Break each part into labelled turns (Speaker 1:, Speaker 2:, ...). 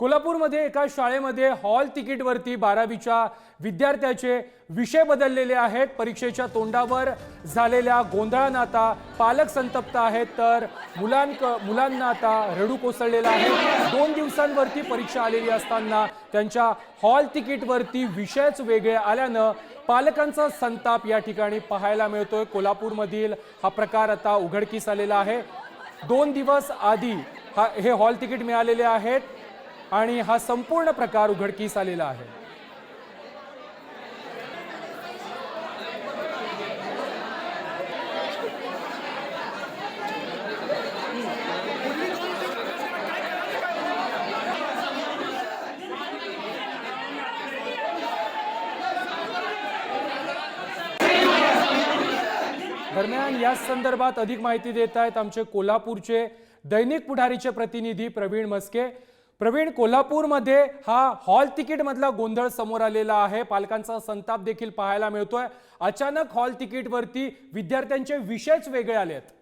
Speaker 1: कोल्हापूरमध्ये एका शाळेमध्ये हॉल तिकीटवरती 12वीच्या विद्यार्थ्याचे विषय बदललेले आहेत। परीक्षेच्या तोंडावर झालेल्या गोंधळानं आता पालक संतप्त आहेत, तर मुलांना आता रडू कोसळलेला आहे। 2 दिवसांवरती परीक्षा आलेली असताना त्यांच्या हॉल तिकीटवरती विषयच वेगळे आल्यानं पालकांचा संताप या ठिकाणी पाहायला मिळतोय। कोल्हापूरमधील हा प्रकार आता उघडकीस आलेला आहे। 2 दिवस आधी हे हॉल तिकीट मिळालेले आहेत आणि हा संपूर्ण प्रकार उघडकीस आलेला आहे। दरम्यान या संदर्भात अधिक माहिती देत आहेत आमचे कोल्हापूरचे दैनिक पुढारीचे प्रतिनिधी प्रवीण मस्के। प्रवीण, कोल्हापूरमध्ये हा हॉल तिकीट मधला गोंधळ समोर आलेला आहे, पालकांचा संताप देखील पाहायला मिळतोय। अचानक हॉल तिकीट वरती विद्यार्थ्यांचे विषयच वेगळे आलेत।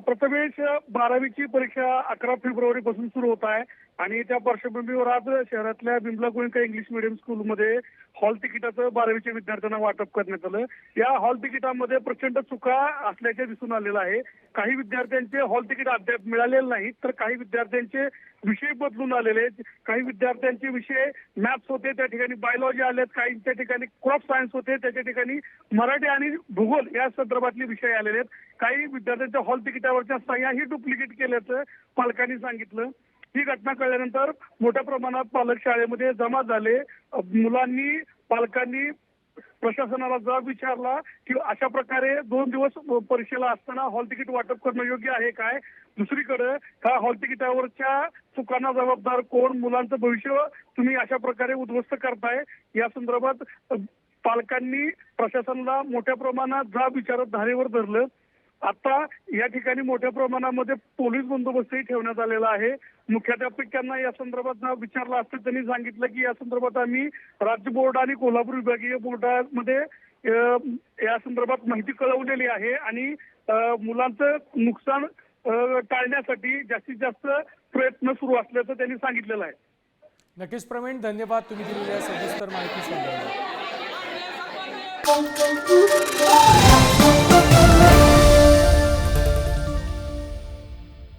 Speaker 2: प्रथमेश, 12वीची परीक्षा 11 फेब्रुवारी पासून सुरू होत आहे आणि त्या पार्श्वभूमीवर आज शहरातल्या बिमला गोयंका इंग्लिश मीडियम स्कूलमध्ये हॉल तिकिटाचं 12वीच्या विद्यार्थ्यांना वाटप करण्यात आलं। या हॉल तिकिटामध्ये प्रचंड चुका असल्याचे दिसून आलेलं आहे। काही विद्यार्थ्यांचे हॉल तिकीट अद्याप मिळालेले नाही, तर काही विद्यार्थ्यांचे विषय बदलून आलेले। काही विद्यार्थ्यांचे विषय मॅथ्स होते, त्या ठिकाणी बायोलॉजी आलेत, काहींच्या ठिकाणी क्रॉप सायन्स होते, त्याच्या ठिकाणी मराठी आणि भूगोल या संदर्भातले विषय आलेले आहेत। काही विद्यार्थ्यांच्या हॉल तिकिटावरच्या सह्याही डुप्लिकेट केल्याचं पालकांनी सांगितलं। ही घटना कळल्यानंतर मोठ्या प्रमाणात पालक शाळेमध्ये जमा झाले। मुलांनी पालकांनी प्रशासनाला जाब विचारला की अशा प्रकारे 2 दिवस परीक्षेला असताना हॉल तिकीट वाटप करणं योग्य आहे काय। दुसरीकडे ह्या हॉल तिकिटावरच्या चुकांना जबाबदार कोण, मुलांचं भविष्य तुम्ही अशा प्रकारे उद्ध्वस्त करताय, या संदर्भात पालकांनी प्रशासनाला मोठ्या प्रमाणात जाब विचारत धारेवर धरलं। आता या ठिकाणी मोठ्या प्रमाणामध्ये पोलीस बंदोबस्तही ठेवण्यात आलेला आहे। मुख्याध्यापकांना या संदर्भात विचारलं असता त्यांनी सांगितलं की या संदर्भात आम्ही राज्य बोर्ड आणि कोल्हापूर विभागीय बोर्डामध्ये या संदर्भात माहिती कळवलेली आहे आणि मुलांचं नुकसान टाळण्यासाठी जास्तीत जास्त प्रयत्न सुरू असल्याचं त्यांनी सांगितलेलं आहे।
Speaker 1: नक्कीच प्रवीण, धन्यवाद तुम्ही दिलेल्या सविस्तर माहिती संदर्भात।